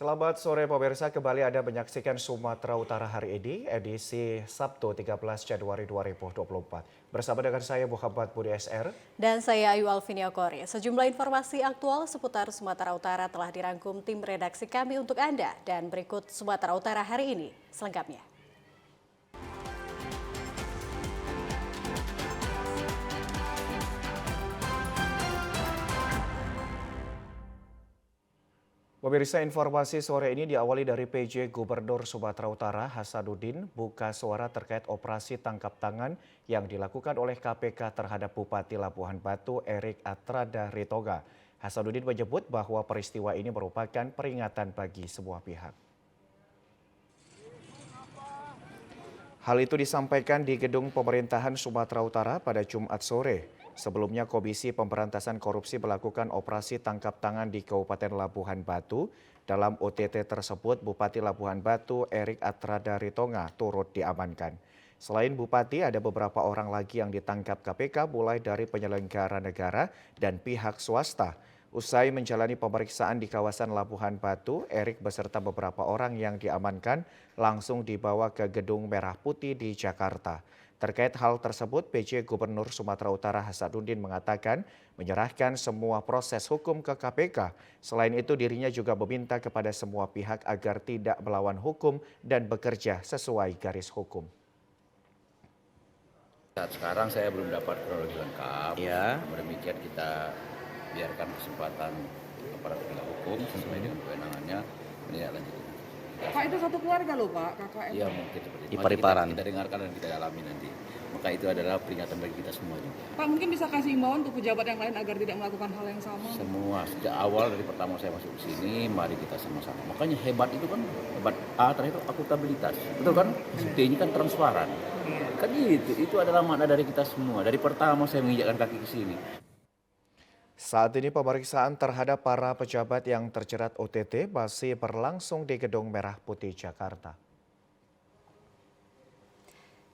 Selamat sore pemirsa, kembali Anda menyaksikan Sumatera Utara hari ini, edisi Sabtu 13 Januari 2024. Bersama dengan saya Muhammad Budi SR. Dan saya Ayu Alvinia Kori. Sejumlah informasi aktual seputar Sumatera Utara telah dirangkum tim redaksi kami untuk Anda. Dan berikut Sumatera Utara hari ini selengkapnya. Pemirsa, informasi sore ini diawali dari PJ Gubernur Sumatera Utara Hasanuddin buka suara terkait operasi tangkap tangan yang dilakukan oleh KPK terhadap Bupati Labuhan Batu Erik Atrada Ritoga. Hasanuddin menyebut bahwa peristiwa ini merupakan peringatan bagi semua pihak. Hal itu disampaikan di Gedung Pemerintahan Sumatera Utara pada Jumat sore. Sebelumnya Komisi Pemberantasan Korupsi melakukan operasi tangkap tangan di Kabupaten Labuhan Batu. Dalam OTT tersebut, Bupati Labuhan Batu Erik Atrada Ritonga turut diamankan. Selain Bupati, ada beberapa orang lagi yang ditangkap KPK mulai dari penyelenggara negara dan pihak swasta. Usai menjalani pemeriksaan di kawasan Labuhan Batu, Erik beserta beberapa orang yang diamankan langsung dibawa ke Gedung Merah Putih di Jakarta. Terkait hal tersebut, PJ Gubernur Sumatera Utara Hasanuddin mengatakan menyerahkan semua proses hukum ke KPK. Selain itu, dirinya juga meminta kepada semua pihak agar tidak melawan hukum dan bekerja sesuai garis hukum. Saat sekarang saya belum dapat kronologi lengkap. Ya. Demikian kita biarkan kesempatan aparat penegak hukum sesuai dengan kewenangannya menindaklanjuti. Pak, itu satu keluarga loh Pak, kakak. Iya, mungkin seperti itu. Ipar-iparan. Kita dengarkan dan kita dalami nanti. Maka itu adalah peringatan bagi kita semua juga. Pak, mungkin bisa kasih imbauan untuk pejabat yang lain agar tidak melakukan hal yang sama. Semua sejak awal dari pertama saya masuk ke sini, mari kita sama-sama. Makanya hebat itu kan, hebat A terakhir itu akuntabilitas. Betul kan? D ini kan transparan. Kan itu adalah makna dari kita semua. Dari pertama saya menginjakkan kaki ke sini. Saat ini pemeriksaan terhadap para pejabat yang terjerat OTT masih berlangsung di Gedung Merah Putih Jakarta.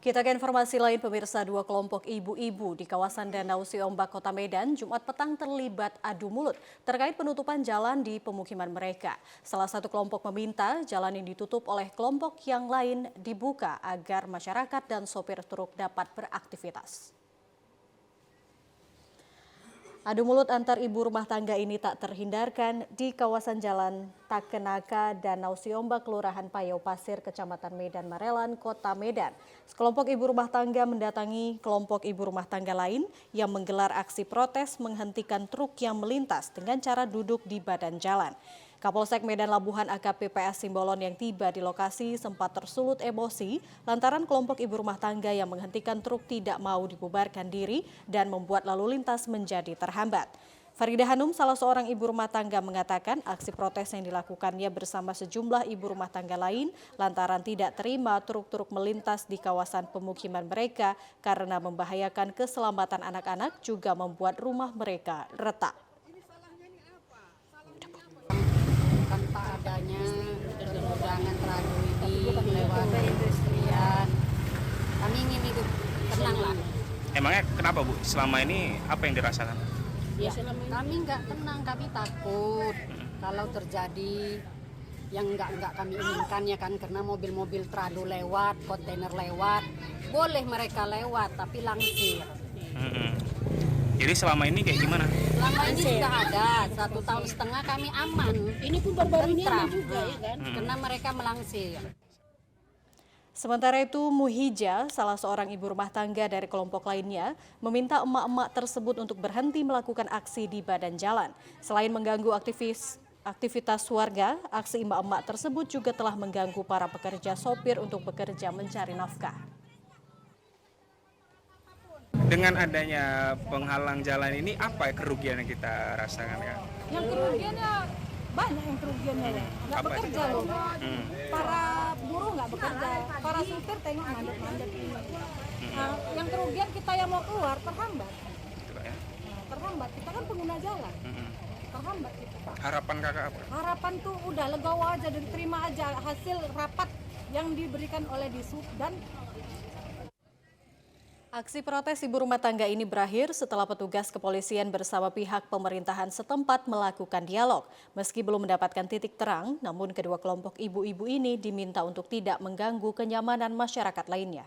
Kita ke informasi lain, pemirsa. Dua kelompok ibu-ibu di kawasan Danau Siombak, Kota Medan, Jumat petang terlibat adu mulut terkait penutupan jalan di pemukiman mereka. Salah satu kelompok meminta jalan yang ditutup oleh kelompok yang lain dibuka agar masyarakat dan sopir truk dapat beraktivitas. Adu mulut antar ibu rumah tangga ini tak terhindarkan di kawasan Jalan Takenaka, Danau Siombak, Kelurahan Payau Pasir, Kecamatan Medan Marelan, Kota Medan. Sekelompok ibu rumah tangga mendatangi kelompok ibu rumah tangga lain yang menggelar aksi protes menghentikan truk yang melintas dengan cara duduk di badan jalan. Kapolsek Medan Labuhan AKP PS Simbolon yang tiba di lokasi sempat tersulut emosi lantaran kelompok ibu rumah tangga yang menghentikan truk tidak mau dibubarkan diri dan membuat lalu lintas menjadi terhambat. Farida Hanum, salah seorang ibu rumah tangga, mengatakan aksi protes yang dilakukannya bersama sejumlah ibu rumah tangga lain lantaran tidak terima truk-truk melintas di kawasan pemukiman mereka karena membahayakan keselamatan anak-anak juga membuat rumah mereka retak. Tanpa adanya perundangan terlalu ini lewat perindustrian, kami ingin hidup tenang lah. Emangnya kenapa Bu? Selama ini apa yang dirasakan? Ya, kami nggak tenang, kami takut kalau terjadi yang nggak kami inginkan ya kan, karena mobil-mobil trado lewat, kontainer lewat, boleh mereka lewat tapi langsir. Jadi selama ini kayak gimana? Selama ini sudah ada 1,5 tahun kami aman. Ini pun baru-baru ini aman juga ya kan? Karena mereka melangsir. Sementara itu, Muhija, salah seorang ibu rumah tangga dari kelompok lainnya, meminta emak-emak tersebut untuk berhenti melakukan aksi di badan jalan. Selain mengganggu aktivitas warga, aksi emak-emak tersebut juga telah mengganggu para pekerja sopir untuk bekerja mencari nafkah. Dengan adanya penghalang jalan ini, apa kerugian yang kita rasakan ya? Yang kerugiannya banyak, yang kerugiannya ya. Nggak bekerja loh. Para buruh nggak bekerja, para supir tengok mandet-mandet ini. Nah, yang kerugian kita yang mau keluar terhambat. Terhambat, kita kan pengguna jalan. Terhambat kita. Harapan kakak apa? Harapan tuh udah legowo aja dan terima aja hasil rapat yang diberikan oleh Disub dan Aksi protes ibu rumah tangga ini berakhir setelah petugas kepolisian bersama pihak pemerintahan setempat melakukan dialog. Meski belum mendapatkan titik terang, namun kedua kelompok ibu-ibu ini diminta untuk tidak mengganggu kenyamanan masyarakat lainnya.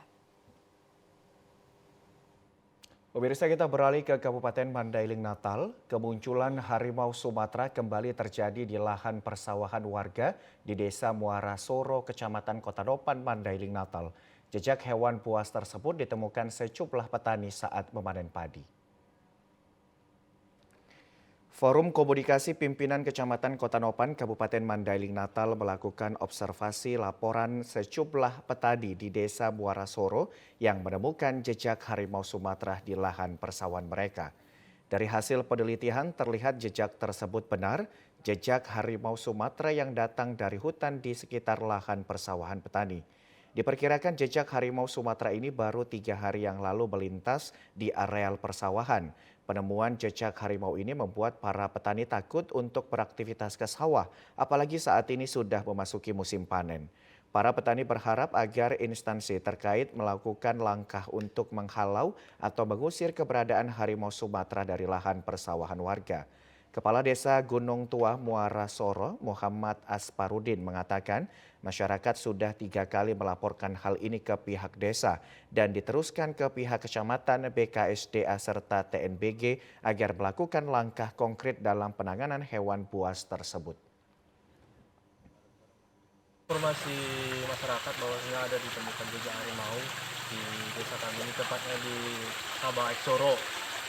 Pemirsa, kita beralih ke Kabupaten Mandailing Natal. Kemunculan harimau Sumatera kembali terjadi di lahan persawahan warga di Desa Muara Soro, Kecamatan Kota Dopan, Mandailing Natal. Jejak hewan buas tersebut ditemukan sejumlah petani saat memanen padi. Forum Komunikasi Pimpinan Kecamatan Kota Nopan, Kabupaten Mandailing Natal melakukan observasi laporan sejumlah petani di Desa Muara Soro yang menemukan jejak harimau Sumatera di lahan persawahan mereka. Dari hasil penelitian terlihat jejak tersebut benar, jejak harimau Sumatera yang datang dari hutan di sekitar lahan persawahan petani. Diperkirakan jejak harimau Sumatera ini baru 3 hari yang lalu melintas di areal persawahan. Penemuan jejak harimau ini membuat para petani takut untuk beraktivitas ke sawah, apalagi saat ini sudah memasuki musim panen. Para petani berharap agar instansi terkait melakukan langkah untuk menghalau atau mengusir keberadaan harimau Sumatera dari lahan persawahan warga. Kepala Desa Gunung Tua Muara Soro, Muhammad Asparudin mengatakan masyarakat sudah 3 kali melaporkan hal ini ke pihak desa dan diteruskan ke pihak kecamatan, BKSDA serta TNBG agar melakukan langkah konkret dalam penanganan hewan buas tersebut. Informasi masyarakat bahwa ada ditemukan jejak harimau di desa kami ini, tepatnya di Sabang Eksoro.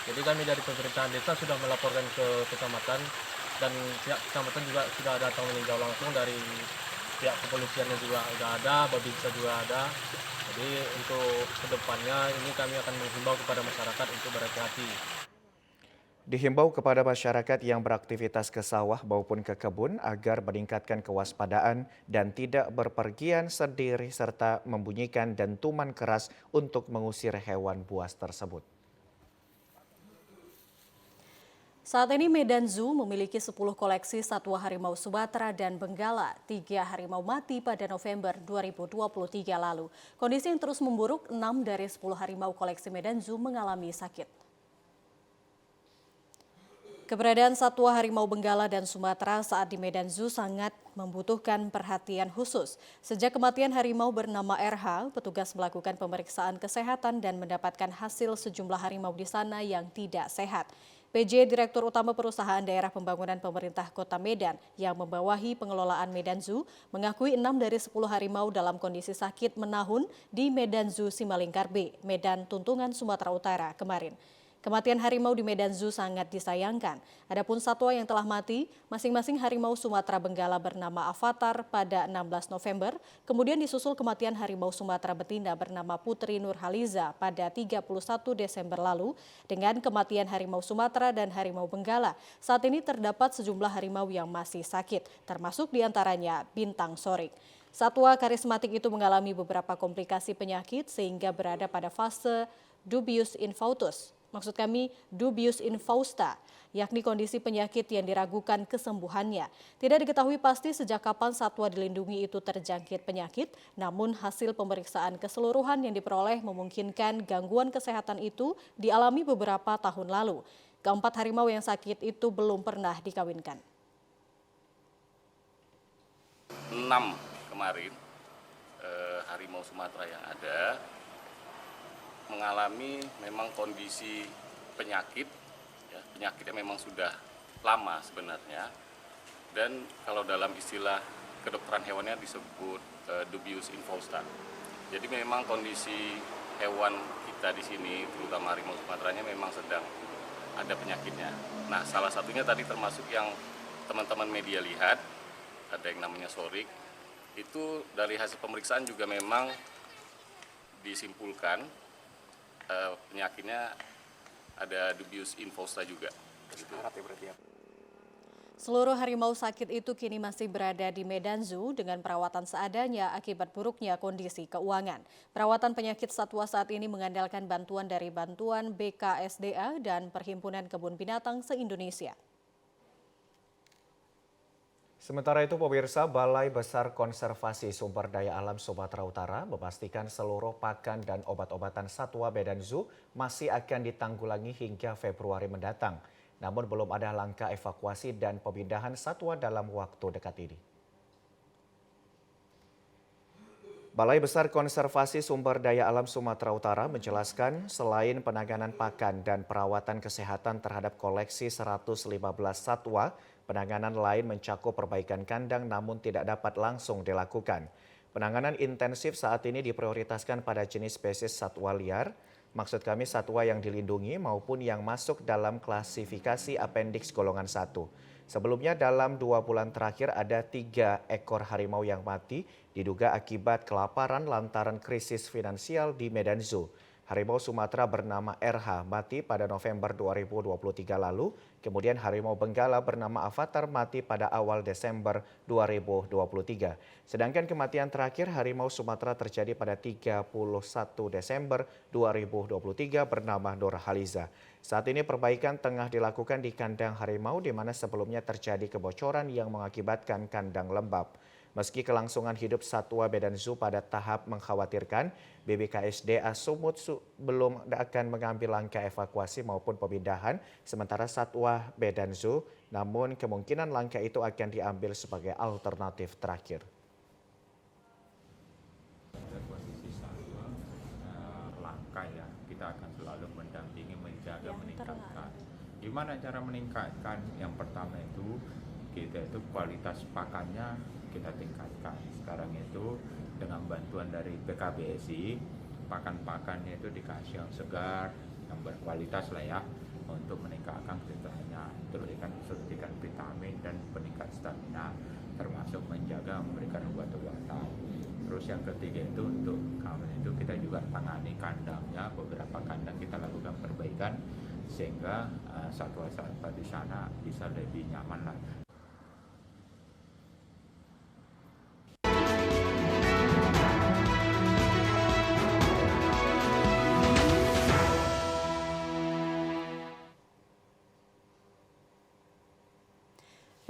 Jadi kami dari pemerintahan desa sudah melaporkan ke kecamatan dan pihak kecamatan juga sudah datang meninjau langsung, dari pihak kepolisiannya juga sudah ada, Babinsa juga ada. Jadi untuk kedepannya ini kami akan menghimbau kepada masyarakat untuk berhati-hati. Dihimbau kepada masyarakat yang beraktivitas ke sawah maupun ke kebun agar meningkatkan kewaspadaan dan tidak berpergian sendiri serta membunyikan dentuman keras untuk mengusir hewan buas tersebut. Saat ini Medan Zoo memiliki 10 koleksi satwa harimau Sumatera dan Benggala. 3 harimau mati pada November 2023 lalu. Kondisi yang terus memburuk, 6 dari 10 harimau koleksi Medan Zoo mengalami sakit. Keberadaan satwa harimau Benggala dan Sumatera saat di Medan Zoo sangat membutuhkan perhatian khusus. Sejak kematian harimau bernama RH, petugas melakukan pemeriksaan kesehatan dan mendapatkan hasil sejumlah harimau di sana yang tidak sehat. PJ Direktur Utama Perusahaan Daerah Pembangunan Pemerintah Kota Medan yang membawahi pengelolaan Medan Zoo mengakui 6 dari 10 harimau dalam kondisi sakit menahun di Medan Zoo Simalingkar B, Medan Tuntungan, Sumatera Utara kemarin. Kematian harimau di Medan Zoo sangat disayangkan. Adapun satwa yang telah mati, masing-masing harimau Sumatera Benggala bernama Avatar pada 16 November, kemudian disusul kematian harimau Sumatera betina bernama Putri Nurhaliza pada 31 Desember lalu, dengan kematian harimau Sumatera dan harimau Benggala. Saat ini terdapat sejumlah harimau yang masih sakit, termasuk diantaranya Bintang Sorik. Satwa karismatik itu mengalami beberapa komplikasi penyakit sehingga berada pada fase dubius infautus. Maksud kami dubius infausta, yakni kondisi penyakit yang diragukan kesembuhannya. Tidak diketahui pasti sejak kapan satwa dilindungi itu terjangkit penyakit, namun hasil pemeriksaan keseluruhan yang diperoleh memungkinkan gangguan kesehatan itu dialami beberapa tahun lalu. Keempat harimau yang sakit itu belum pernah dikawinkan. 6 kemarin harimau Sumatera yang ada mengalami memang kondisi penyakit, ya, penyakitnya memang sudah lama sebenarnya, dan kalau dalam istilah kedokteran hewannya disebut dubius infausta. Jadi memang kondisi hewan kita di sini, terutama harimau Sumateranya, memang sedang ada penyakitnya. Nah, salah satunya tadi termasuk yang teman-teman media lihat, ada yang namanya sorik. Itu dari hasil pemeriksaan juga memang disimpulkan penyakitnya ada dubius infausta juga. Seluruh harimau sakit itu kini masih berada di Medan Zoo dengan perawatan seadanya akibat buruknya kondisi keuangan. Perawatan penyakit satwa saat ini mengandalkan bantuan dari bantuan BKSDA dan Perhimpunan Kebun Binatang se-Indonesia. Sementara itu pemirsa, Balai Besar Konservasi Sumber Daya Alam Sumatera Utara memastikan seluruh pakan dan obat-obatan satwa Medan Zoo masih akan ditanggulangi hingga Februari mendatang. Namun belum ada langkah evakuasi dan pemindahan satwa dalam waktu dekat ini. Balai Besar Konservasi Sumber Daya Alam Sumatera Utara menjelaskan selain penanganan pakan dan perawatan kesehatan terhadap koleksi 115 satwa, penanganan lain mencakup perbaikan kandang namun tidak dapat langsung dilakukan. Penanganan intensif saat ini diprioritaskan pada jenis spesies satwa liar, maksud kami satwa yang dilindungi maupun yang masuk dalam klasifikasi Appendix golongan 1. Sebelumnya dalam 2 bulan terakhir ada 3 ekor harimau yang mati diduga akibat kelaparan lantaran krisis finansial di Medan Zoo. Harimau Sumatera bernama RH mati pada November 2023 lalu, kemudian harimau Benggala bernama Avatar mati pada awal Desember 2023. Sedangkan kematian terakhir harimau Sumatera terjadi pada 31 Desember 2023 bernama Nurhaliza. Saat ini perbaikan tengah dilakukan di kandang harimau di mana sebelumnya terjadi kebocoran yang mengakibatkan kandang lembab. Meski kelangsungan hidup satwa Medan Zoo pada tahap mengkhawatirkan, BBKSDA Sumut belum akan mengambil langkah evakuasi maupun pemindahan sementara satwa Medan Zoo, namun kemungkinan langkah itu akan diambil sebagai alternatif terakhir. Langkah ya, kita akan selalu mendampingi, menjaga, meningkatkan. Gimana cara meningkatkan? Yang pertama itu kita itu kualitas pakannya kita tingkatkan. Sekarang itu dengan bantuan dari PKBSI, pakan-pakannya itu dikasih yang segar, yang berkualitas lah ya, untuk meningkatkan kebutuhannya, memberikan suntikan vitamin dan peningkat stamina, termasuk menjaga memberikan obat-obatan. Terus yang ketiga itu untuk keamanan itu kita juga tangani kandangnya, beberapa kandang kita lakukan perbaikan sehingga satwa-satwa di sana bisa lebih nyaman lah.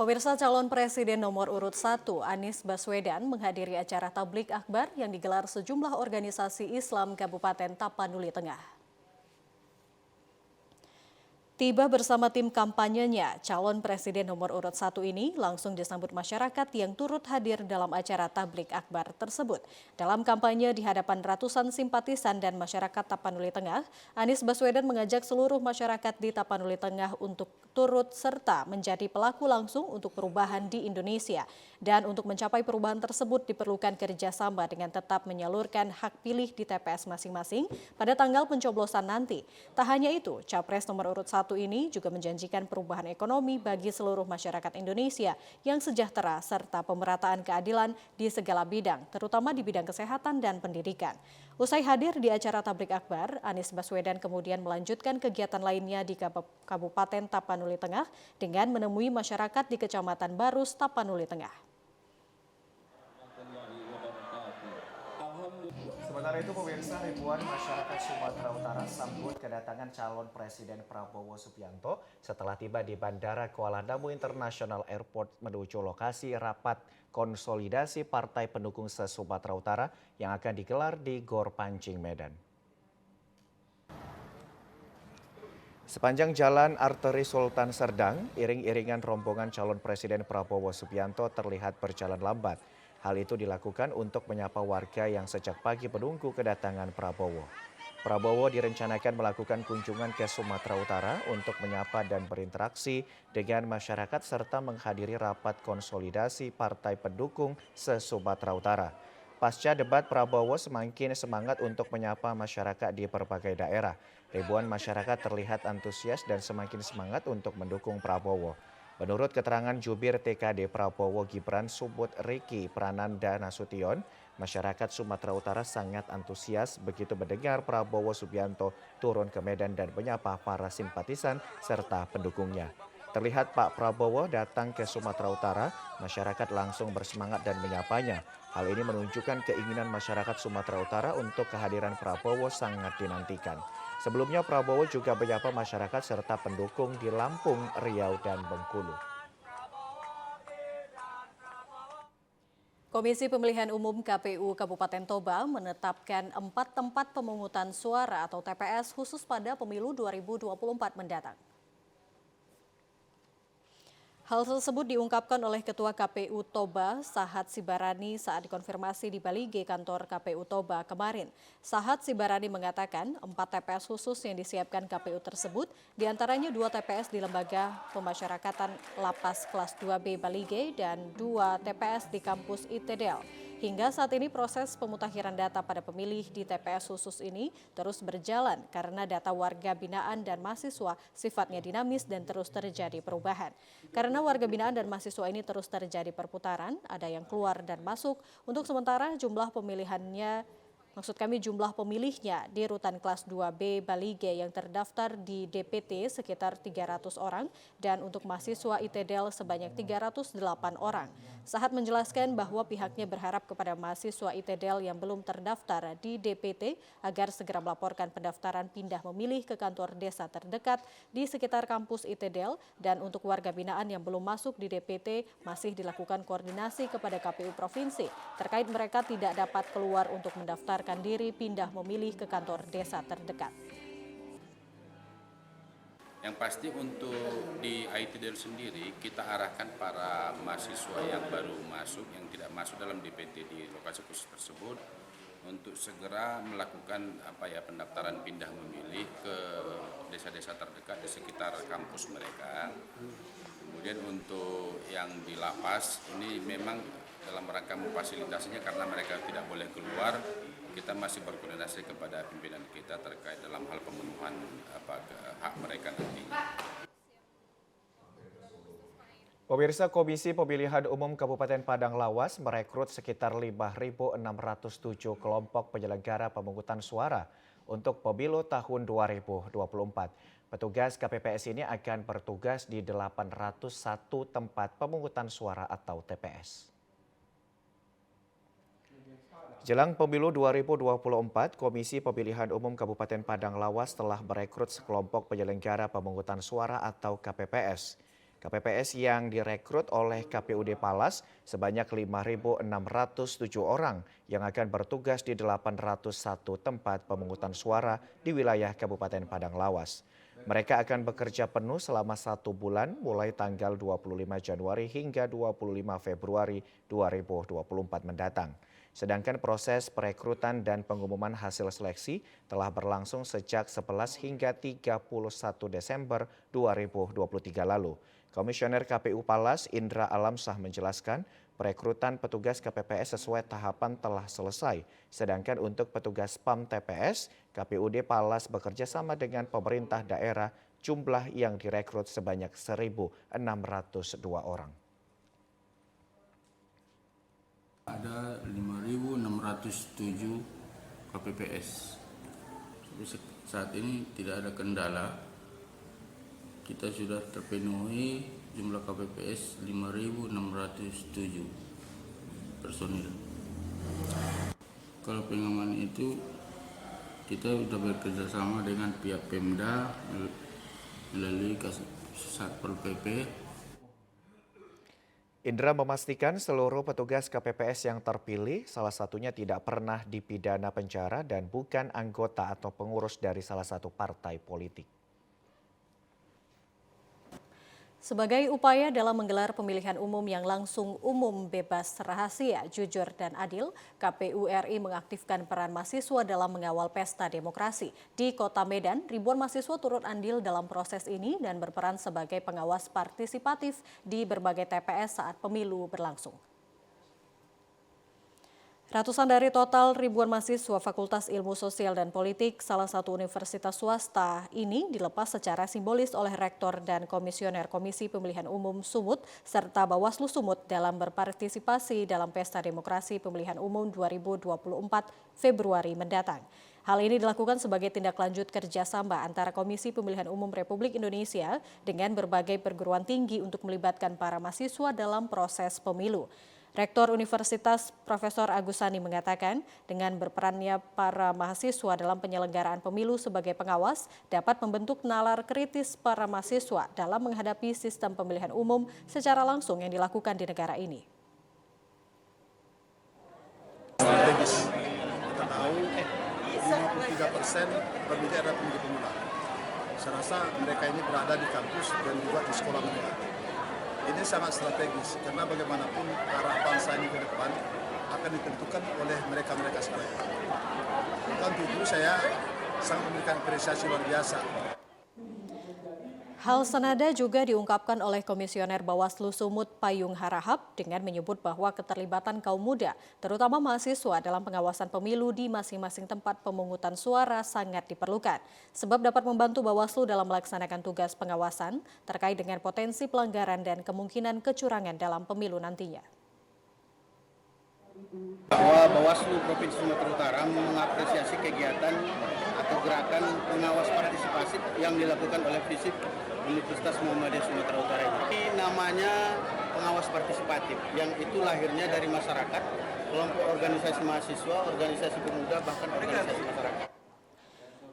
Pemirsa, calon presiden nomor urut 1 Anies Baswedan menghadiri acara tablik akbar yang digelar sejumlah organisasi Islam Kabupaten Tapanuli Tengah. Tiba bersama tim kampanyenya, calon presiden nomor urut 1 ini langsung disambut masyarakat yang turut hadir dalam acara tablik akbar tersebut. Dalam kampanye di hadapan ratusan simpatisan dan masyarakat Tapanuli Tengah, Anies Baswedan mengajak seluruh masyarakat di Tapanuli Tengah untuk turut serta menjadi pelaku langsung untuk perubahan di Indonesia. Dan untuk mencapai perubahan tersebut diperlukan kerjasama dengan tetap menyalurkan hak pilih di TPS masing-masing pada tanggal pencoblosan nanti. Tak hanya itu, Capres nomor urut 1 ini juga menjanjikan perubahan ekonomi bagi seluruh masyarakat Indonesia yang sejahtera serta pemerataan keadilan di segala bidang, terutama di bidang kesehatan dan pendidikan. Usai hadir di acara tablik akbar, Anies Baswedan kemudian melanjutkan kegiatan lainnya di Kabupaten Tapanuli Tengah dengan menemui masyarakat di Kecamatan Barus, Tapanuli Tengah. Sementara itu pemirsa, ribuan masyarakat Sumatera Utara sambut kedatangan calon Presiden Prabowo Subianto setelah tiba di Bandara Kuala Namu International Airport menuju lokasi rapat konsolidasi partai pendukung se-Sumatera Utara yang akan digelar di Gor Pancing, Medan. Sepanjang jalan arteri Sultan Serdang, iring-iringan rombongan calon Presiden Prabowo Subianto terlihat berjalan lambat. Hal itu dilakukan untuk menyapa warga yang sejak pagi menunggu kedatangan Prabowo. Prabowo direncanakan melakukan kunjungan ke Sumatera Utara untuk menyapa dan berinteraksi dengan masyarakat serta menghadiri rapat konsolidasi partai pendukung se-Sumatera Utara. Pasca debat, Prabowo semakin semangat untuk menyapa masyarakat di berbagai daerah. Ribuan masyarakat terlihat antusias dan semakin semangat untuk mendukung Prabowo. Menurut keterangan jubir TKD Prabowo Gibran Subut Riki Prananda Nasution, masyarakat Sumatera Utara sangat antusias begitu mendengar Prabowo Subianto turun ke Medan dan menyapa para simpatisan serta pendukungnya. Terlihat Pak Prabowo datang ke Sumatera Utara, masyarakat langsung bersemangat dan menyapanya. Hal ini menunjukkan keinginan masyarakat Sumatera Utara untuk kehadiran Prabowo sangat dinantikan. Sebelumnya Prabowo juga menyapa masyarakat serta pendukung di Lampung, Riau, dan Bengkulu. Komisi Pemilihan Umum KPU Kabupaten Toba menetapkan 4 tempat pemungutan suara atau TPS khusus pada pemilu 2024 mendatang. Hal tersebut diungkapkan oleh Ketua KPU Toba, Sahat Sibarani saat dikonfirmasi di Balige kantor KPU Toba kemarin. Sahat Sibarani mengatakan 4 TPS khusus yang disiapkan KPU tersebut, diantaranya 2 TPS di Lembaga Pemasyarakatan Lapas Kelas 2B Balige dan 2 TPS di kampus ITDL. Hingga saat ini proses pemutakhiran data pada pemilih di TPS khusus ini terus berjalan karena data warga binaan dan mahasiswa sifatnya dinamis dan terus terjadi perubahan. Karena warga binaan dan mahasiswa ini terus terjadi perputaran, ada yang keluar dan masuk. Untuk sementara jumlah pemilihnya di rutan kelas 2B Balige yang terdaftar di DPT sekitar 300 orang dan untuk mahasiswa ITDL sebanyak 308 orang. Sahat menjelaskan bahwa pihaknya berharap kepada mahasiswa ITDL yang belum terdaftar di DPT agar segera melaporkan pendaftaran pindah memilih ke kantor desa terdekat di sekitar kampus ITDL dan untuk warga binaan yang belum masuk di DPT masih dilakukan koordinasi kepada KPU Provinsi terkait mereka tidak dapat keluar untuk mendaftarkan diri pindah memilih ke kantor desa terdekat. Yang pasti untuk di ITDL sendiri kita arahkan para mahasiswa yang baru masuk, yang tidak masuk dalam DPT di lokasi khusus tersebut untuk segera melakukan pendaftaran pindah memilih ke desa-desa terdekat di sekitar kampus mereka. Kemudian untuk yang di lapas ini memang dalam rangka memfasilitasinya karena mereka tidak boleh keluar, kita masih berkoordinasi kepada pimpinan kita terkait dalam hal pemenuhan hak mereka nanti. Pemirsa, Komisi Pemilihan Umum Kabupaten Padang Lawas merekrut sekitar 5.607 kelompok penyelenggara pemungutan suara untuk pemilu tahun 2024. Petugas KPPS ini akan bertugas di 801 tempat pemungutan suara atau TPS. Jelang pemilu 2024, Komisi Pemilihan Umum Kabupaten Padang Lawas telah merekrut sekelompok penyelenggara pemungutan suara atau KPPS. KPPS yang direkrut oleh KPUD Palas sebanyak 5.607 orang yang akan bertugas di 801 tempat pemungutan suara di wilayah Kabupaten Padang Lawas. Mereka akan bekerja penuh selama 1 bulan mulai tanggal 25 Januari hingga 25 Februari 2024 mendatang. Sedangkan proses perekrutan dan pengumuman hasil seleksi telah berlangsung sejak 11 hingga 31 Desember 2023 lalu. Komisioner KPU Palas Indra Alamsah menjelaskan perekrutan petugas KPPS sesuai tahapan telah selesai. Sedangkan untuk petugas PAM TPS, KPUD Palas bekerja sama dengan pemerintah daerah, jumlah yang direkrut sebanyak 1.602 orang. Ada 5.607 KPPS. Saat ini tidak ada kendala. Kita sudah terpenuhi jumlah KPPS 5.607 personil. Kalau pengamanan itu kita sudah bekerja sama dengan pihak Pemda melalui Satpol PP. Indra memastikan seluruh petugas KPPS yang terpilih salah satunya tidak pernah dipidana penjara dan bukan anggota atau pengurus dari salah satu partai politik. Sebagai upaya dalam menggelar pemilihan umum yang langsung umum, bebas, rahasia, jujur, dan adil, KPU RI mengaktifkan peran mahasiswa dalam mengawal pesta demokrasi. Di Kota Medan, ribuan mahasiswa turut andil dalam proses ini dan berperan sebagai pengawas partisipatif di berbagai TPS saat pemilu berlangsung. Ratusan dari total ribuan mahasiswa Fakultas Ilmu Sosial dan Politik, salah satu universitas swasta ini dilepas secara simbolis oleh Rektor dan Komisioner Komisi Pemilihan Umum Sumut serta Bawaslu Sumut dalam berpartisipasi dalam Pesta Demokrasi Pemilihan Umum 2024 Februari mendatang. Hal ini dilakukan sebagai tindak lanjut kerjasama antara Komisi Pemilihan Umum Republik Indonesia dengan berbagai perguruan tinggi untuk melibatkan para mahasiswa dalam proses pemilu. Rektor Universitas Profesor Agus Sani mengatakan dengan berperannya para mahasiswa dalam penyelenggaraan pemilu sebagai pengawas dapat membentuk nalar kritis para mahasiswa dalam menghadapi sistem pemilihan umum secara langsung yang dilakukan di negara ini. strategis. Kita tahu 53% pemilih adalah pemilih pemula. Saya rasa mereka ini berada di kampus dan juga di sekolah mereka. Ini sangat strategis karena bagaimanapun arah bangsa ini ke depan akan ditentukan oleh mereka-mereka sekarang. Maka untuk itu saya sangat memberikan apresiasi luar biasa. Hal senada juga diungkapkan oleh Komisioner Bawaslu Sumut Payung Harahap dengan menyebut bahwa keterlibatan kaum muda, terutama mahasiswa dalam pengawasan pemilu di masing-masing tempat pemungutan suara sangat diperlukan, sebab dapat membantu Bawaslu dalam melaksanakan tugas pengawasan terkait dengan potensi pelanggaran dan kemungkinan kecurangan dalam pemilu nantinya. Bahwa Bawaslu Provinsi Sumatera Utara mengapresiasi kegiatan atau gerakan pengawas partisipatif yang dilakukan oleh FISIP Universitas Muhammadiyah Sumatera Utara ini namanya pengawas partisipatif, yang itu lahirnya dari masyarakat, kelompok organisasi mahasiswa, organisasi pemuda, bahkan organisasi masyarakat.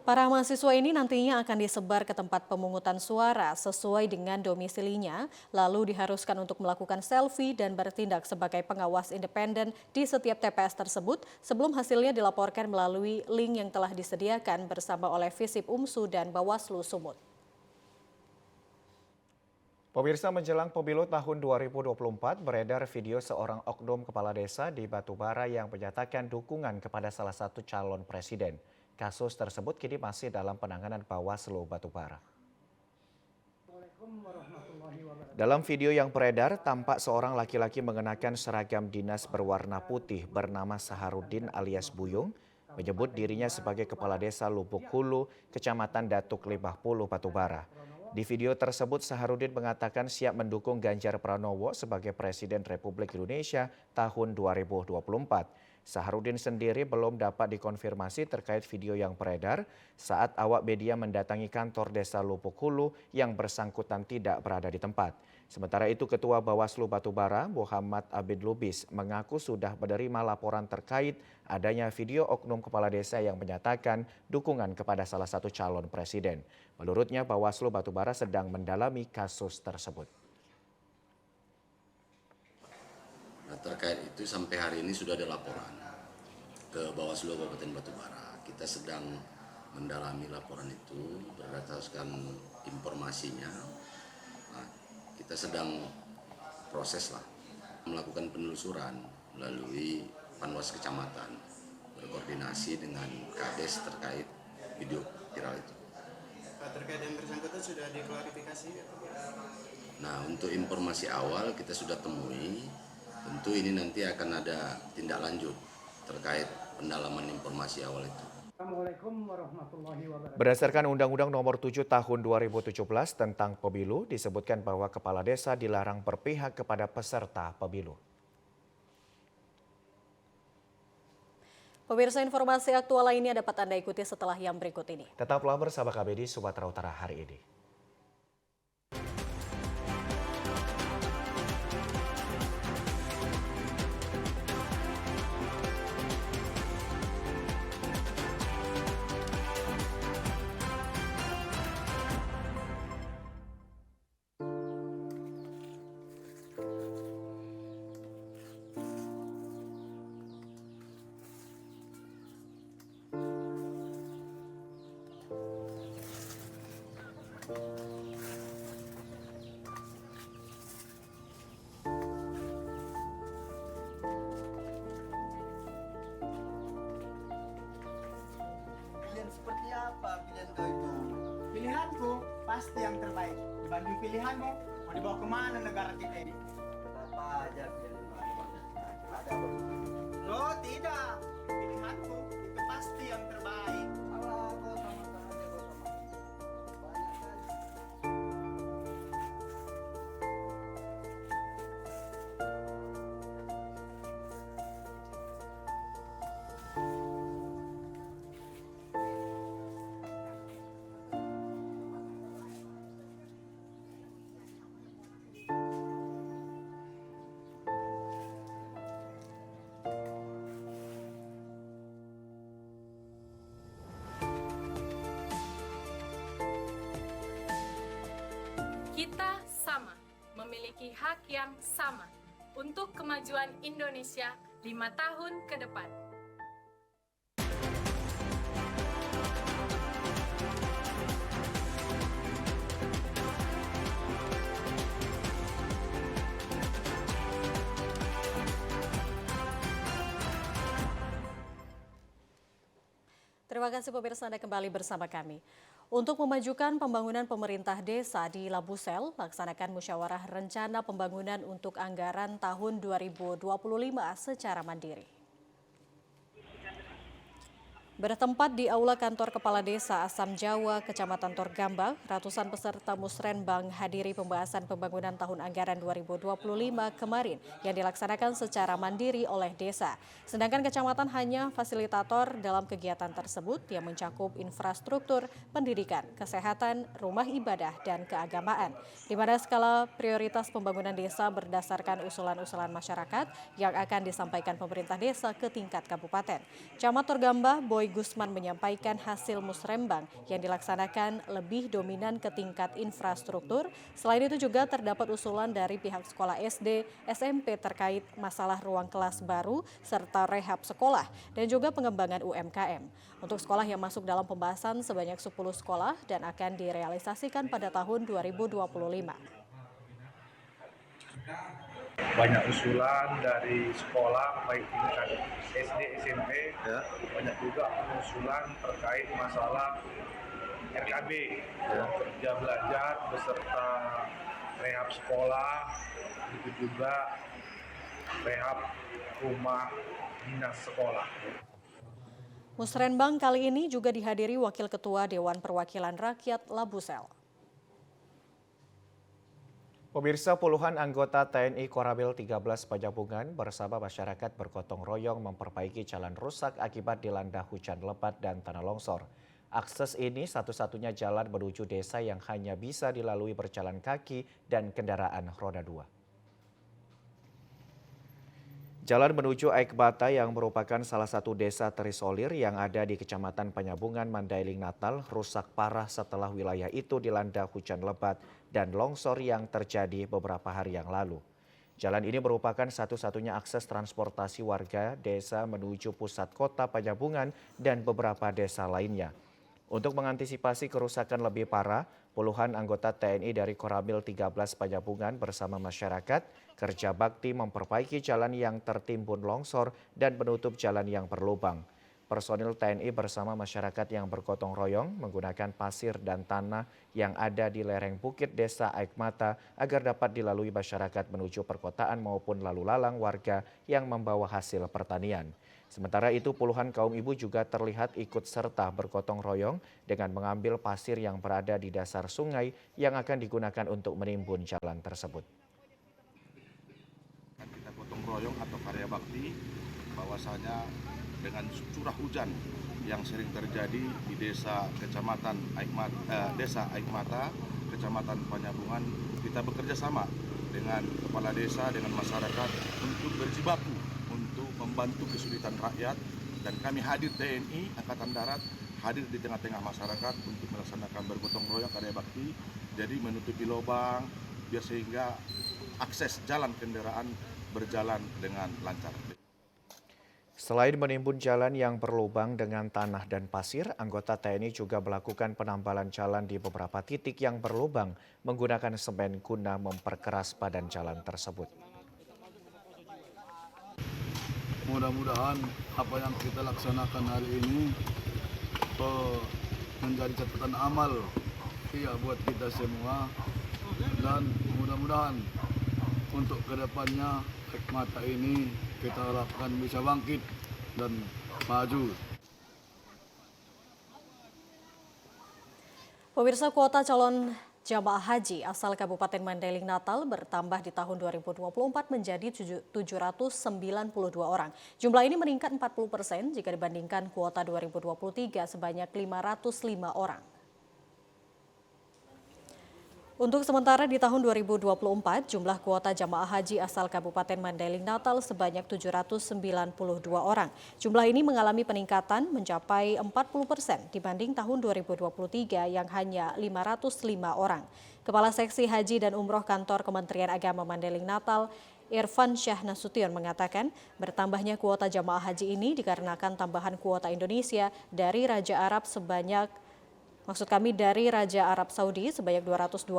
Para mahasiswa ini nantinya akan disebar ke tempat pemungutan suara sesuai dengan domisilinya, lalu diharuskan untuk melakukan selfie dan bertindak sebagai pengawas independen di setiap TPS tersebut sebelum hasilnya dilaporkan melalui link yang telah disediakan bersama oleh FISIP UMSU dan Bawaslu Sumut. Pemirsa, menjelang pemilu tahun 2024 beredar video seorang oknum kepala desa di Batubara yang menyatakan dukungan kepada salah satu calon presiden. Kasus tersebut kini masih dalam penanganan Bawaslu Batubara. Dalam video yang beredar, tampak seorang laki-laki mengenakan seragam dinas berwarna putih bernama Saharudin alias Buyung, menyebut dirinya sebagai Kepala Desa Lubuk Hulu, Kecamatan Datuk Lebah Puluh, Batubara. Di video tersebut, Saharudin mengatakan siap mendukung Ganjar Pranowo sebagai Presiden Republik Indonesia tahun 2024. Saharudin sendiri belum dapat dikonfirmasi terkait video yang beredar saat awak media mendatangi kantor Desa Lubuk Hulu yang bersangkutan tidak berada di tempat. Sementara itu, Ketua Bawaslu Batubara, Muhammad Abid Lubis, mengaku sudah menerima laporan terkait adanya video oknum kepala desa yang menyatakan dukungan kepada salah satu calon presiden. Menurutnya, Bawaslu Batubara sedang mendalami kasus tersebut. Nah, terkait itu sampai hari ini sudah ada laporan ke Bawaslu Kabupaten Batubara. Kita sedang mendalami laporan itu berdasarkan informasinya. Nah, kita sedang proses melakukan penelusuran melalui Panwas Kecamatan berkoordinasi dengan Kades terkait video viral itu. Terkait yang bersangkutan sudah diklarifikasi? Nah, untuk informasi awal kita sudah temui. Tentu ini nanti akan ada tindak lanjut terkait pendalaman informasi awal itu. Berdasarkan Undang-Undang Nomor 7 Tahun 2017 tentang Pemilu, disebutkan bahwa kepala desa dilarang berpihak kepada peserta pemilu. Pemirsa, informasi aktual lainnya dapat Anda ikuti setelah yang berikut ini. Tetaplah bersama kami di Sumatera Utara hari ini. Seperti apa pilihan kau itu? Pilihanku pasti yang terbaik. Dibanding pilihanmu, mau dibawa kemana negara kita ini? Tetap aja pilihan ada. Oh tidak, pilihanku itu pasti yang terbaik. Kita sama, memiliki hak yang sama untuk kemajuan Indonesia 5 tahun ke depan. Terima kasih pemirsa, Anda kembali bersama kami. Untuk memajukan pembangunan pemerintah desa di Labusel, laksanakan musyawarah rencana pembangunan untuk anggaran tahun 2025 secara mandiri. Bertempat di Aula Kantor Kepala Desa Asam Jawa, Kecamatan Torgamba, ratusan peserta musrenbang hadiri pembahasan pembangunan tahun anggaran 2025 kemarin yang dilaksanakan secara mandiri oleh desa. Sedangkan kecamatan hanya fasilitator dalam kegiatan tersebut yang mencakup infrastruktur, pendidikan, kesehatan, rumah ibadah, dan keagamaan. Di mana skala prioritas pembangunan desa berdasarkan usulan-usulan masyarakat yang akan disampaikan pemerintah desa ke tingkat kabupaten. Camat Torgamba, Boy Gusman menyampaikan hasil musrembang yang dilaksanakan lebih dominan ke tingkat infrastruktur. Selain itu juga terdapat usulan dari pihak sekolah SD, SMP terkait masalah ruang kelas baru serta rehab sekolah dan juga pengembangan UMKM. Untuk sekolah yang masuk dalam pembahasan sebanyak 10 sekolah dan akan direalisasikan pada tahun 2025. Banyak usulan dari sekolah baik tingkat SD, SMP, banyak juga usulan terkait masalah RKB, kerja belajar beserta rehab sekolah, itu juga rehab rumah dinas sekolah. Musrenbang kali ini juga dihadiri Wakil Ketua Dewan Perwakilan Rakyat Labusel. Pemirsa, puluhan anggota TNI Koramil 13 Pajabungan bersama masyarakat bergotong royong memperbaiki jalan rusak akibat dilanda hujan lebat dan tanah longsor. Akses ini satu-satunya jalan menuju desa yang hanya bisa dilalui berjalan kaki dan kendaraan roda 2. Jalan menuju Aikbata yang merupakan salah satu desa terisolir yang ada di Kecamatan Penyabungan, Mandailing, Natal rusak parah setelah wilayah itu dilanda hujan lebat dan longsor yang terjadi beberapa hari yang lalu. Jalan ini merupakan satu-satunya akses transportasi warga desa menuju pusat kota Penyabungan dan beberapa desa lainnya. Untuk mengantisipasi kerusakan lebih parah, puluhan anggota TNI dari Koramil 13 Pajabungan bersama masyarakat kerja bakti memperbaiki jalan yang tertimbun longsor dan menutup jalan yang berlubang. Personil TNI bersama masyarakat yang bergotong royong menggunakan pasir dan tanah yang ada di lereng bukit desa Aikmata agar dapat dilalui masyarakat menuju perkotaan maupun lalu lalang warga yang membawa hasil pertanian. Sementara itu puluhan kaum ibu juga terlihat ikut serta bergotong royong dengan mengambil pasir yang berada di dasar sungai yang akan digunakan untuk menimbun jalan tersebut. Kita gotong royong atau karya bakti bahwasanya dengan curah hujan yang sering terjadi di desa Kecamatan Aikmata, Kecamatan Penyabungan, kita bekerja sama dengan kepala desa, dengan masyarakat untuk berjibaku untuk membantu kesulitan rakyat, dan kami hadir TNI Angkatan Darat hadir di tengah-tengah masyarakat untuk melaksanakan bergotong royong karya bakti, jadi menutupi lubang biar sehingga akses jalan kendaraan berjalan dengan lancar. Selain menimbun jalan yang berlubang dengan tanah dan pasir, anggota TNI juga melakukan penambalan jalan di beberapa titik yang berlubang menggunakan semen guna memperkeras badan jalan tersebut. Mudah-mudahan apa yang kita laksanakan hari ini menjadi catatan amal buat kita semua, dan mudah-mudahan untuk kedepannya Aikmata ini kita harapkan bisa bangkit dan maju. Pemirsa, kuota calon jamaah haji asal Kabupaten Mandailing Natal bertambah di tahun 2024 menjadi 792 orang. Jumlah ini meningkat 40% jika dibandingkan kuota 2023 sebanyak 505 orang. Untuk sementara di tahun 2024, jumlah kuota jamaah haji asal Kabupaten Mandailing Natal sebanyak 792 orang. Jumlah ini mengalami peningkatan mencapai 40% dibanding tahun 2023 yang hanya 505 orang. Kepala Seksi Haji dan Umroh Kantor Kementerian Agama Mandailing Natal, Irfan Syah Nasution mengatakan bertambahnya kuota jamaah haji ini dikarenakan tambahan kuota Indonesia dari Raja Arab dari Raja Arab Saudi sebanyak 221.000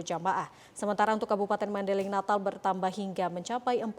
jamaah. Sementara untuk Kabupaten Mandailing Natal bertambah hingga mencapai 40%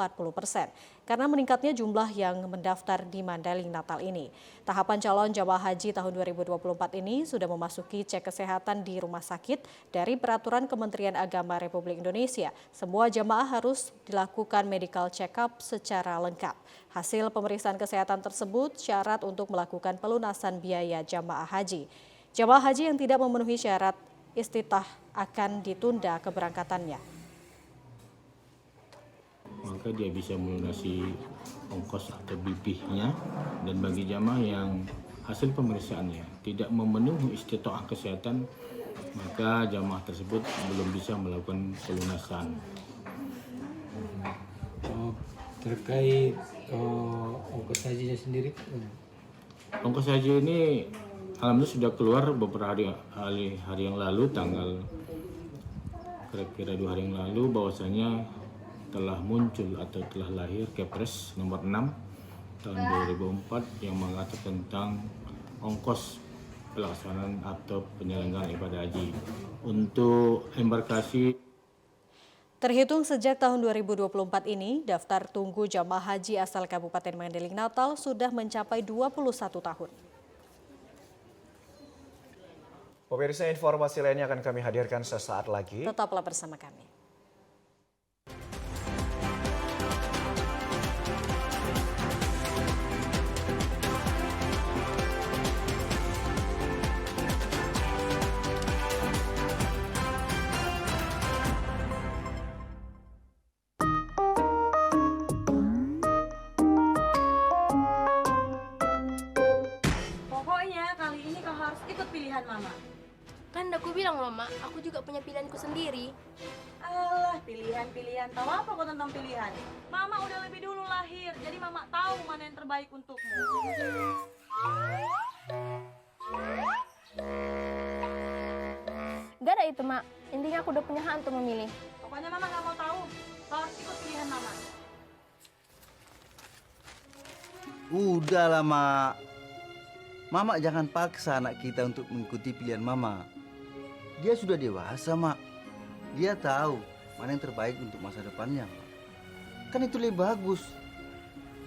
karena meningkatnya jumlah yang mendaftar di Mandailing Natal ini. Tahapan calon jamaah haji tahun 2024 ini sudah memasuki cek kesehatan di rumah sakit dari peraturan Kementerian Agama Republik Indonesia. Semua jamaah harus dilakukan medical check-up secara lengkap. Hasil pemeriksaan kesehatan tersebut syarat untuk melakukan pelunasan biaya jamaah haji. Jamaah haji yang tidak memenuhi syarat istitah akan ditunda keberangkatannya. Maka dia bisa melunasi ongkos atau BP-nya, dan bagi jamaah yang hasil pemeriksaannya tidak memenuhi istitah kesehatan, maka jamaah tersebut belum bisa melakukan pelunasan. Terkait ongkos hajinya sendiri? Ongkos haji ini alhamdulillah sudah keluar beberapa hari yang lalu, tanggal kira-kira 2 hari yang lalu, bahwasanya telah muncul atau telah lahir Kepres nomor 6 tahun 2004 yang mengatur tentang ongkos pelaksanaan atau penyelenggaraan ibadah haji untuk embarkasi. Terhitung sejak tahun 2024 ini, daftar tunggu jamaah haji asal Kabupaten Mandailing Natal sudah mencapai 21 tahun. Pemirsa, informasi lainnya akan kami hadirkan sesaat lagi. Tetaplah bersama kami. Pokoknya kali ini kau harus ikut pilihan Mama. Kan aku bilang Mama, aku juga punya pilihanku sendiri. Alah, pilihan. Tahu apa kau tentang pilihan? Mama udah lebih dulu lahir, jadi Mama tahu mana yang terbaik untukmu. Gak ada itu, Mak. Intinya aku udah punya hak untuk memilih. Pokoknya Mama gak mau tahu. Kau harus ikut pilihan Mama. Udahlah, Mak. Mama jangan paksa anak kita untuk mengikuti pilihan Mama. Dia sudah dewasa, Mak. Dia tahu mana yang terbaik untuk masa depannya, Mak. Kan itu lebih bagus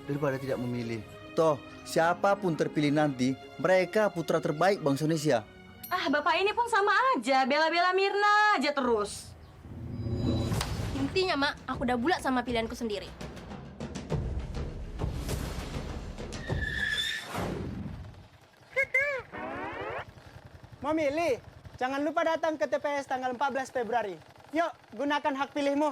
daripada tidak memilih. Toh, siapapun terpilih nanti, mereka putra terbaik bangsa Indonesia. Ah, Bapak ini pun sama aja, bela-bela Mirna aja terus. Intinya, Mak, aku udah bulat sama pilihanku sendiri. Mau milih? Jangan lupa datang ke TPS tanggal 14 Februari. Yuk, gunakan hak pilihmu.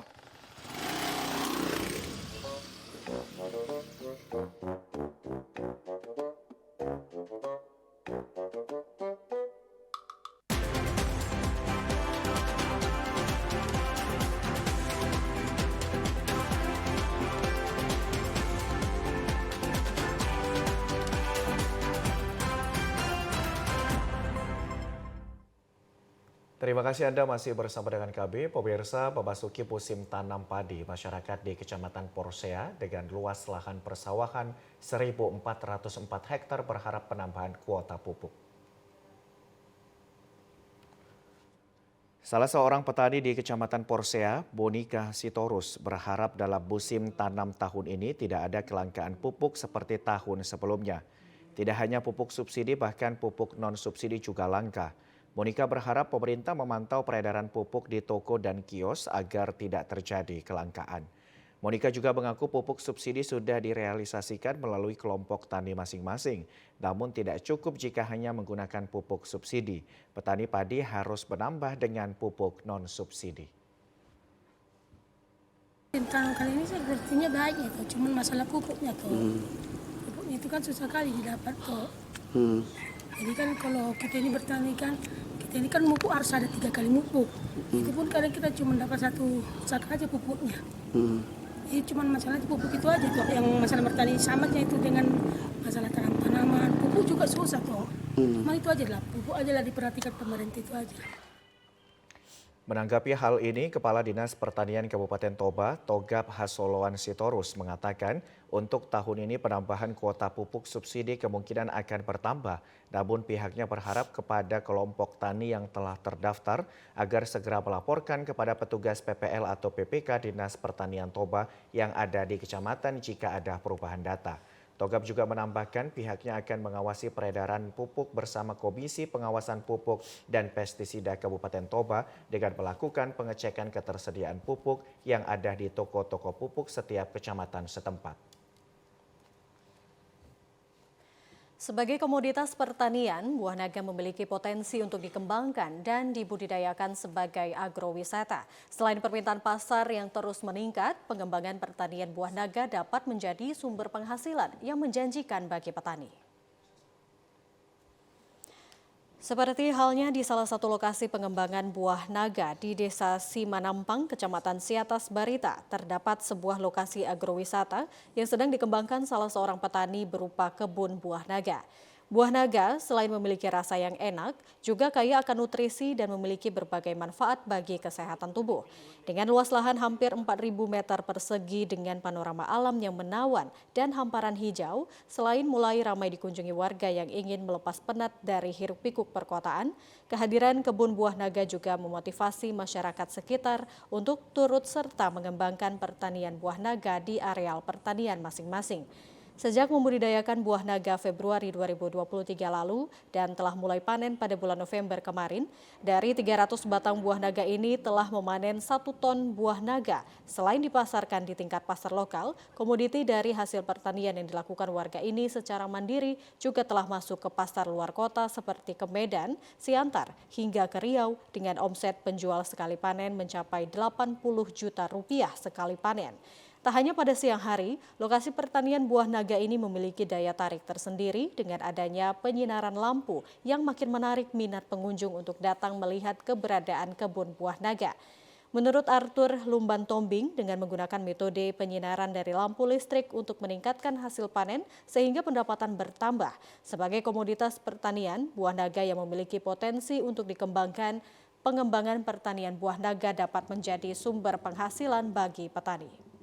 Terima kasih Anda masih bersama dengan kami. Pemirsa, memasuki musim tanam padi, masyarakat di Kecamatan Porsea dengan luas lahan persawahan 1.404 hektar berharap penambahan kuota pupuk. Salah seorang petani di Kecamatan Porsea, Bonika Sitorus, berharap dalam musim tanam tahun ini tidak ada kelangkaan pupuk seperti tahun sebelumnya. Tidak hanya pupuk subsidi, bahkan pupuk non-subsidi juga langka. Monika berharap pemerintah memantau peredaran pupuk di toko dan kios agar tidak terjadi kelangkaan. Monika juga mengaku pupuk subsidi sudah direalisasikan melalui kelompok tani masing-masing, namun tidak cukup jika hanya menggunakan pupuk subsidi. Petani padi harus menambah dengan pupuk non-subsidi. Tahun kali ini sepertinya baik ya, cuman masalah pupuknya tuh. Pupuknya itu kan susah kali didapat kok. Jadi kan kalau kita ini bertani kan, kita ini kan pupuk harus ada 3 kali pupuk. Itu pun kadang kita cuma dapat 1 sak aja pupuknya. Ini cuma masalah pupuk itu aja tuh, yang masalah bertani samatnya itu dengan masalah tanaman. Pupuk juga susah tuh. Cuma itu aja lah, pupuk aja lah diperhatikan pemerintah itu aja. Menanggapi hal ini, Kepala Dinas Pertanian Kabupaten Toba, Togab Hasoloan Sitorus mengatakan untuk tahun ini penambahan kuota pupuk subsidi kemungkinan akan bertambah. Namun pihaknya berharap kepada kelompok tani yang telah terdaftar agar segera melaporkan kepada petugas PPL atau PPK Dinas Pertanian Toba yang ada di kecamatan jika ada perubahan data. Togab juga menambahkan pihaknya akan mengawasi peredaran pupuk bersama Komisi Pengawasan Pupuk dan Pestisida Kabupaten Toba dengan melakukan pengecekan ketersediaan pupuk yang ada di toko-toko pupuk setiap kecamatan setempat. Sebagai komoditas pertanian, buah naga memiliki potensi untuk dikembangkan dan dibudidayakan sebagai agrowisata. Selain permintaan pasar yang terus meningkat, pengembangan pertanian buah naga dapat menjadi sumber penghasilan yang menjanjikan bagi petani. Seperti halnya di salah satu lokasi pengembangan buah naga di Desa Simanampang, Kecamatan Siatas Barita, terdapat sebuah lokasi agrowisata yang sedang dikembangkan salah seorang petani berupa kebun buah naga. Buah naga selain memiliki rasa yang enak, juga kaya akan nutrisi dan memiliki berbagai manfaat bagi kesehatan tubuh. Dengan luas lahan hampir 4.000 meter persegi dengan panorama alam yang menawan dan hamparan hijau, selain mulai ramai dikunjungi warga yang ingin melepas penat dari hiruk-pikuk perkotaan, kehadiran kebun buah naga juga memotivasi masyarakat sekitar untuk turut serta mengembangkan pertanian buah naga di areal pertanian masing-masing. Sejak membudidayakan buah naga Februari 2023 lalu dan telah mulai panen pada bulan November kemarin, dari 300 batang buah naga ini telah memanen 1 ton buah naga. Selain dipasarkan di tingkat pasar lokal, komoditi dari hasil pertanian yang dilakukan warga ini secara mandiri juga telah masuk ke pasar luar kota seperti ke Medan, Siantar, hingga ke Riau dengan omset penjual sekali panen mencapai 80 juta rupiah sekali panen. Tak hanya pada siang hari, lokasi pertanian buah naga ini memiliki daya tarik tersendiri dengan adanya penyinaran lampu yang makin menarik minat pengunjung untuk datang melihat keberadaan kebun buah naga. Menurut Arthur Lumban Tombing, dengan menggunakan metode penyinaran dari lampu listrik untuk meningkatkan hasil panen sehingga pendapatan bertambah. Sebagai komoditas pertanian, buah naga yang memiliki potensi untuk dikembangkan, pengembangan pertanian buah naga dapat menjadi sumber penghasilan bagi petani.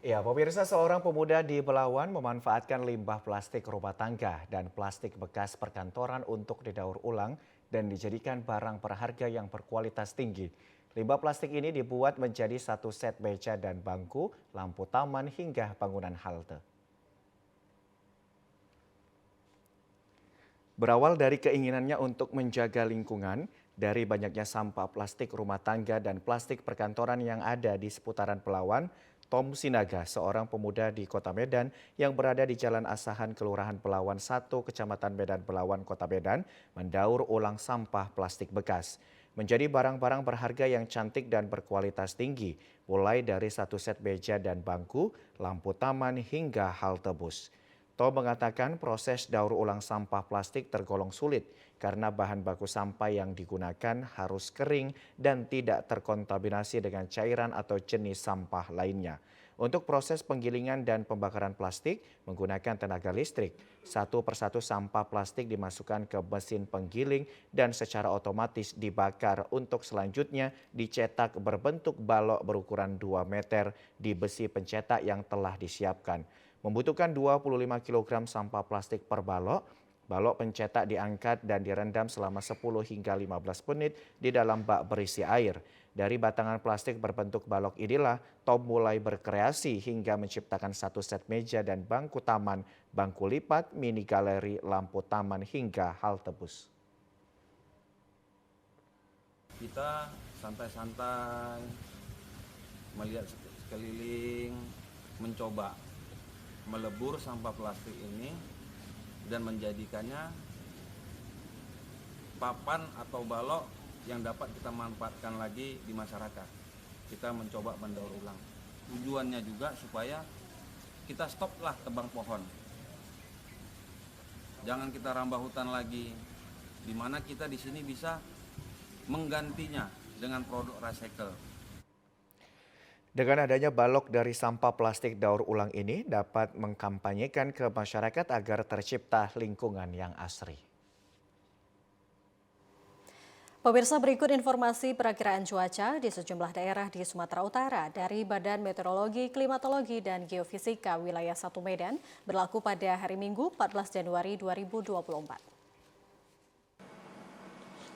Ya, pemirsa, seorang pemuda di Belawan memanfaatkan limbah plastik rumah tangga dan plastik bekas perkantoran untuk didaur ulang dan dijadikan barang berharga yang berkualitas tinggi. Limbah plastik ini dibuat menjadi 1 set meja dan bangku, lampu taman hingga bangunan halte. Berawal dari keinginannya untuk menjaga lingkungan, dari banyaknya sampah plastik rumah tangga dan plastik perkantoran yang ada di seputaran Belawan, Tom Sinaga, seorang pemuda di Kota Medan yang berada di Jalan Asahan Kelurahan Belawan 1, Kecamatan Medan Belawan, Kota Medan, mendaur ulang sampah plastik bekas menjadi barang-barang berharga yang cantik dan berkualitas tinggi, mulai dari 1 set meja dan bangku, lampu taman hingga halte bus. Tom mengatakan proses daur ulang sampah plastik tergolong sulit karena bahan baku sampah yang digunakan harus kering dan tidak terkontaminasi dengan cairan atau jenis sampah lainnya. Untuk proses penggilingan dan pembakaran plastik menggunakan tenaga listrik, 1 persatu sampah plastik dimasukkan ke mesin penggiling dan secara otomatis dibakar untuk selanjutnya dicetak berbentuk balok berukuran 2 meter di besi pencetak yang telah disiapkan. Membutuhkan 25 kg sampah plastik per balok. Balok pencetak diangkat dan direndam selama 10 hingga 15 menit di dalam bak berisi air. Dari batangan plastik berbentuk balok inilah Tom mulai berkreasi hingga menciptakan 1 set meja dan bangku taman, bangku lipat, mini galeri, lampu taman hingga halte bus. Kita santai-santai melihat sekeliling, mencoba melebur sampah plastik ini dan menjadikannya papan atau balok yang dapat kita manfaatkan lagi di masyarakat. Kita mencoba mendaur ulang. Tujuannya juga supaya kita stoplah tebang pohon. Jangan kita rambah hutan lagi, di mana kita di sini bisa menggantinya dengan produk recycle. Dengan adanya balok dari sampah plastik daur ulang ini dapat mengkampanyekan ke masyarakat agar tercipta lingkungan yang asri. Pemirsa, berikut informasi perakiraan cuaca di sejumlah daerah di Sumatera Utara dari Badan Meteorologi, Klimatologi, dan Geofisika Wilayah 1 Medan berlaku pada hari Minggu 14 Januari 2024.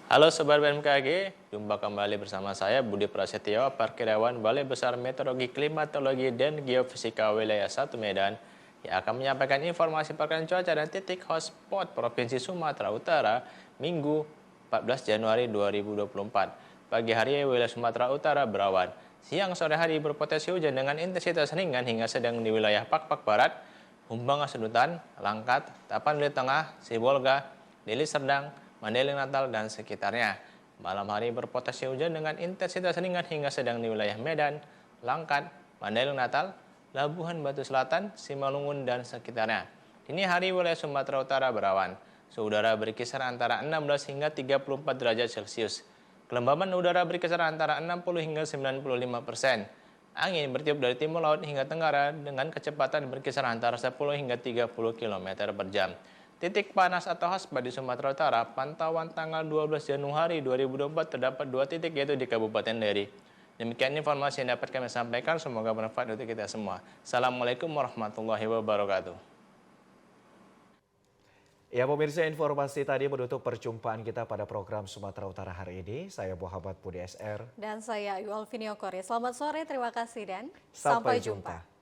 Halo Sobat BMKG, jumpa kembali bersama saya Budi Prasetyo, Perkirawan Balai Besar Meteorologi, Klimatologi, dan Geofisika Wilayah 1 Medan yang akan menyampaikan informasi perkiraan cuaca dan titik hotspot Provinsi Sumatera Utara Minggu 14 Januari 2024. Pagi hari wilayah Sumatera Utara berawan. Siang sore hari berpotensi hujan dengan intensitas ringan hingga sedang di wilayah Pakpak Barat, Humbang Asedutan, Langkat, Tapanuli Tengah, Sibolga, Deli Serdang, Mandailing Natal, dan sekitarnya. Malam hari berpotensi hujan dengan intensitas ringan hingga sedang di wilayah Medan, Langkat, Mandailing Natal, Labuhan Batu Selatan, Simalungun, dan sekitarnya. Dini hari wilayah Sumatera Utara berawan. Suhu udara berkisar antara 16 hingga 34 derajat Celcius. Kelembaban udara berkisar antara 60 hingga 95%. Angin bertiup dari timur laut hingga tenggara dengan kecepatan berkisar antara 10 hingga 30 km per jam. Titik panas atau hotspot di Sumatera Utara, pantauan tanggal 12 Januari 2024 terdapat 2 titik yaitu di Kabupaten Deri. Demikian informasi yang dapat kami sampaikan, semoga bermanfaat untuk kita semua. Assalamualaikum warahmatullahi wabarakatuh. Ya pemirsa, informasi tadi menutup perjumpaan kita pada program Sumatera Utara hari ini. Saya Muhammad Budi SR. Dan saya Ayu Alvini Okori. Selamat sore, terima kasih dan sampai jumpa.